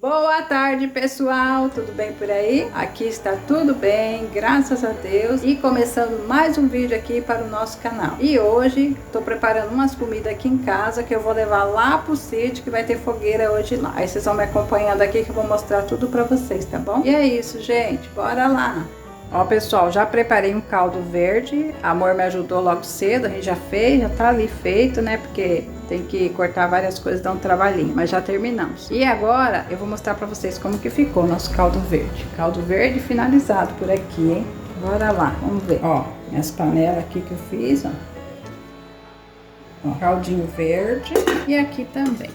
Boa tarde, pessoal, tudo bem por aí? Aqui está tudo bem, graças a Deus. E começando mais um vídeo aqui para o nosso canal. E hoje estou preparando umas comidas aqui em casa que eu vou levar lá pro sítio, que vai ter fogueira hoje lá. Aí vocês vão me acompanhando aqui que eu vou mostrar tudo para vocês, tá bom? E é isso, gente, bora lá! Ó, pessoal, já preparei um caldo verde. A Amor me ajudou logo cedo, a gente já fez, já tá ali feito, né? Porque tem que cortar várias coisas, dá um trabalhinho, mas já terminamos. E agora eu vou mostrar pra vocês como que ficou o nosso caldo verde. Caldo verde finalizado por aqui, hein? Bora lá, vamos ver. Ó, minhas panelas aqui que eu fiz, ó. Ó, caldinho verde e aqui também.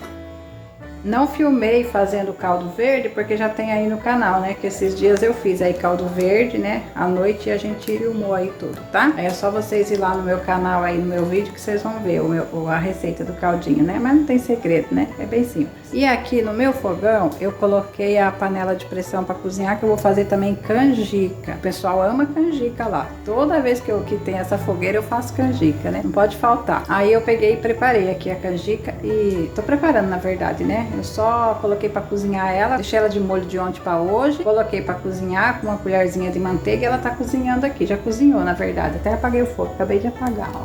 Não filmei fazendo caldo verde porque já tem aí no canal, né? Que esses dias eu fiz aí caldo verde, né? À noite a gente filmou aí tudo, tá? Aí é só vocês ir lá no meu canal aí no meu vídeo que vocês vão ver a receita do caldinho, né? Mas não tem segredo, né? É bem simples. E aqui no meu fogão eu coloquei a panela de pressão para cozinhar, que eu vou fazer também canjica. O pessoal ama canjica lá. Toda vez que tem essa fogueira eu faço canjica, né? Não pode faltar. Aí eu peguei e preparei aqui a canjica e tô preparando, na verdade, né? Eu só coloquei para cozinhar ela, deixei ela de molho de ontem para hoje, coloquei para cozinhar com uma colherzinha de manteiga e ela tá cozinhando aqui, já cozinhou na verdade, até apaguei o fogo, acabei de apagar, ó.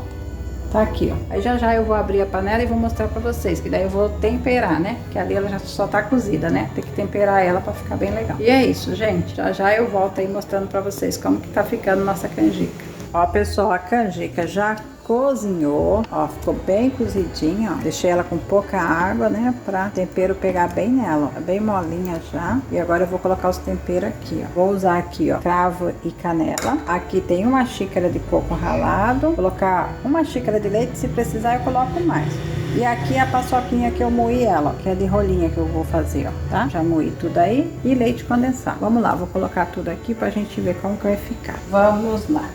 Tá aqui, ó. Aí já eu vou abrir a panela e vou mostrar pra vocês, que daí eu vou temperar, né? Que ali ela já só tá cozida, né? Tem que temperar ela pra ficar bem legal. E é isso, gente. Já eu volto aí mostrando pra vocês como que tá ficando nossa canjica. Ó, pessoal, a canjica já cozinhou, ó, ficou bem cozidinha, ó. Deixei ela com pouca água, né, pra tempero pegar bem nela, ó, bem molinha já. E agora eu vou colocar os temperos aqui, ó. Vou usar aqui, ó, cravo e canela. Aqui tem uma xícara de coco ralado, vou colocar uma xícara de leite, se precisar eu coloco mais. E aqui a paçoquinha que eu moí ela, ó, que é de rolinha que eu vou fazer, ó, tá? Já moí tudo aí e leite condensado. Vamos lá, vou colocar tudo aqui pra gente ver como que vai ficar. Vamos lá.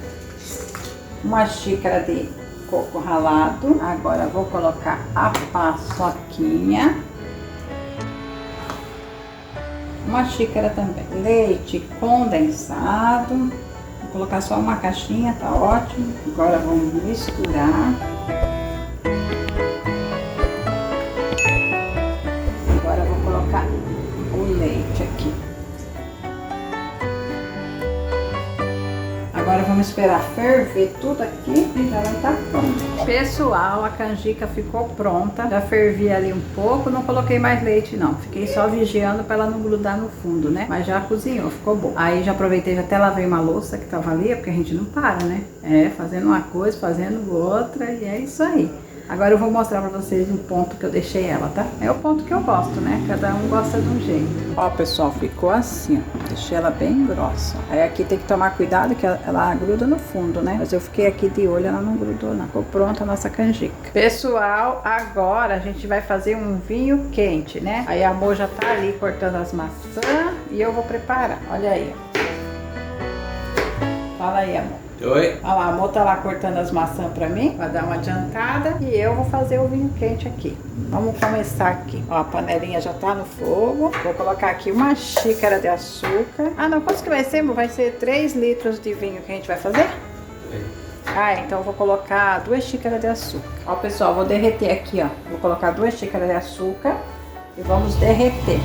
Uma xícara de coco ralado. Agora vou colocar a paçoquinha. Uma xícara também. Leite condensado. Vou colocar só uma caixinha, tá ótimo. Agora vamos misturar. Agora vou colocar o leite aqui. Agora vamos esperar ferver tudo aqui e já vai estar pronto. Pessoal, a canjica ficou pronta. Já fervi ali um pouco, não coloquei mais leite não. Fiquei só vigiando para ela não grudar no fundo, né? Mas já cozinhou, ficou bom. Aí já aproveitei, já até lavei uma louça que tava ali, porque a gente não para, né? É, fazendo uma coisa, fazendo outra e é isso aí. Agora eu vou mostrar pra vocês um ponto que eu deixei ela, tá? É o ponto que eu gosto, né? Cada um gosta de um jeito. Ó, pessoal, ficou assim, ó. Deixei ela bem grossa. Aí aqui tem que tomar cuidado que ela gruda no fundo, né? Mas eu fiquei aqui de olho, ela não grudou, não. Ficou pronta a nossa canjica. Pessoal, agora a gente vai fazer um vinho quente, né? Aí a Amor já tá ali cortando as maçãs e eu vou preparar. Olha aí, ó. Fala aí, Amor. Oi. Olha lá, a Amor tá lá cortando as maçãs pra mim, pra dar uma adiantada. E eu vou fazer o vinho quente aqui. Vamos começar aqui. Ó, a panelinha já tá no fogo. Vou colocar aqui uma xícara de açúcar. Ah, não, quanto que vai ser, amor? Vai ser 3 litros de vinho que a gente vai fazer? Ah, então eu vou colocar 2 xícaras de açúcar. Ó, pessoal, vou derreter aqui, ó. Vou colocar 2 xícaras de açúcar e vamos derreter.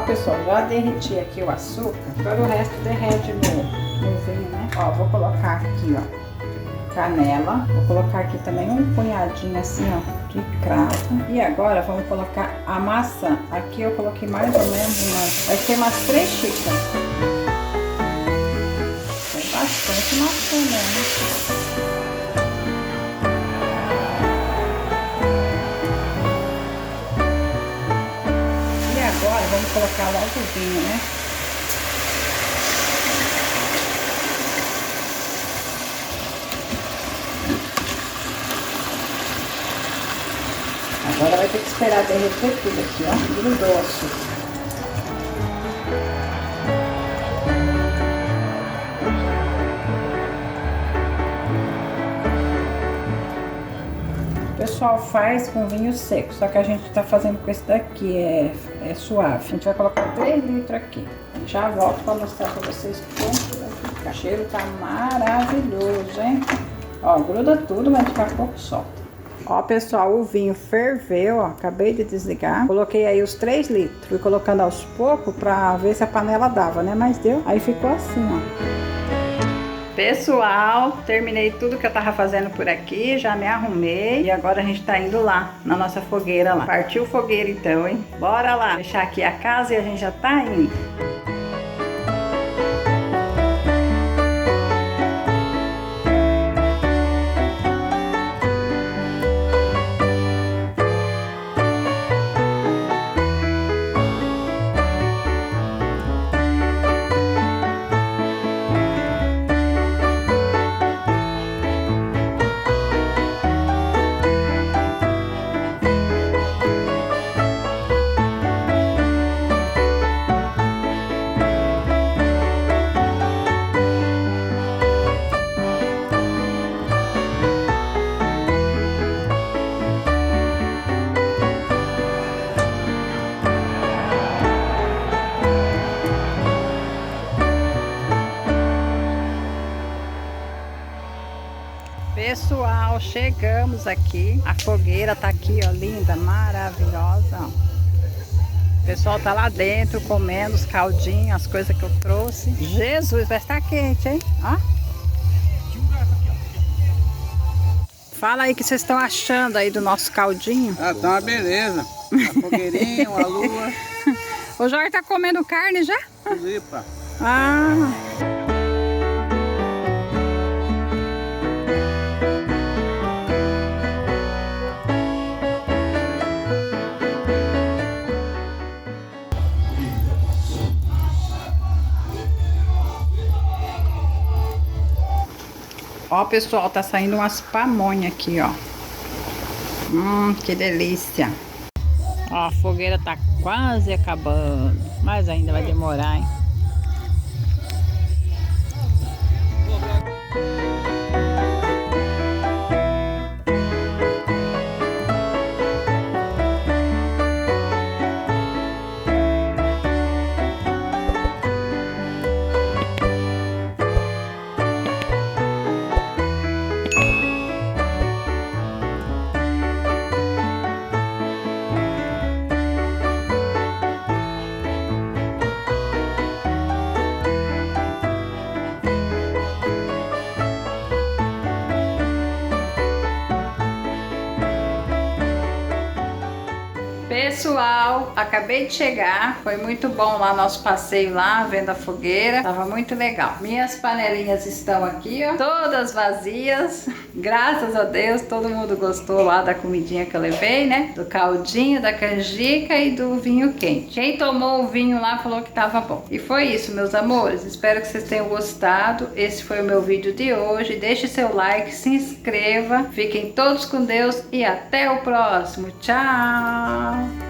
Pessoal, já derreti aqui o açúcar, agora o resto derrete no vinho, né? Ó, vou colocar aqui, ó, canela, vou colocar aqui também um punhadinho assim, ó, de cravo. E agora vamos colocar a maçã. Aqui eu coloquei mais ou menos vai ter umas 3 xícaras. Tem bastante maçã mesmo. Agora vamos colocar logo o vinho, né? Agora vai ter que esperar derreter tudo aqui, ó. Grudou o açúcar. O pessoal faz com vinho seco, só que a gente tá fazendo com esse daqui, é suave. A gente vai colocar 3 litros aqui. Já volto para mostrar para vocês como vai ficar. O cheiro tá maravilhoso, hein? Ó, gruda tudo, mas daqui a pouco solta. Ó, pessoal, o vinho ferveu, ó, acabei de desligar. Coloquei aí os 3 litros. Fui colocando aos poucos pra ver se a panela dava, né? Mas deu. Aí ficou assim, ó. Pessoal, terminei tudo que eu tava fazendo por aqui, já me arrumei e agora a gente tá indo lá, na nossa fogueira lá. Partiu fogueira então, hein? Bora lá, fechar aqui a casa e a gente já tá indo. Pessoal, chegamos aqui. A fogueira tá aqui, ó, linda, maravilhosa. Ó. O pessoal tá lá dentro comendo os caldinhos, as coisas que eu trouxe. Jesus, vai estar quente, hein? Ó. Fala aí o que vocês estão achando aí do nosso caldinho. Ah, tá uma beleza. Uma fogueirinha, uma lua. O Jorge tá comendo carne já? Zipa. Ah. Ó, pessoal, tá saindo umas pamonhas aqui, ó. Que delícia. Ó, a fogueira tá quase acabando, mas ainda vai demorar, hein? Pessoal, acabei de chegar, foi muito bom lá nosso passeio lá, vendo a fogueira, tava muito legal. Minhas panelinhas estão aqui, ó, todas vazias, graças a Deus, todo mundo gostou lá da comidinha que eu levei, né? Do caldinho, da canjica e do vinho quente. Quem tomou o vinho lá falou que tava bom. E foi isso, meus amores, espero que vocês tenham gostado. Esse foi o meu vídeo de hoje, deixe seu like, se inscreva, fiquem todos com Deus e até o próximo. Tchau!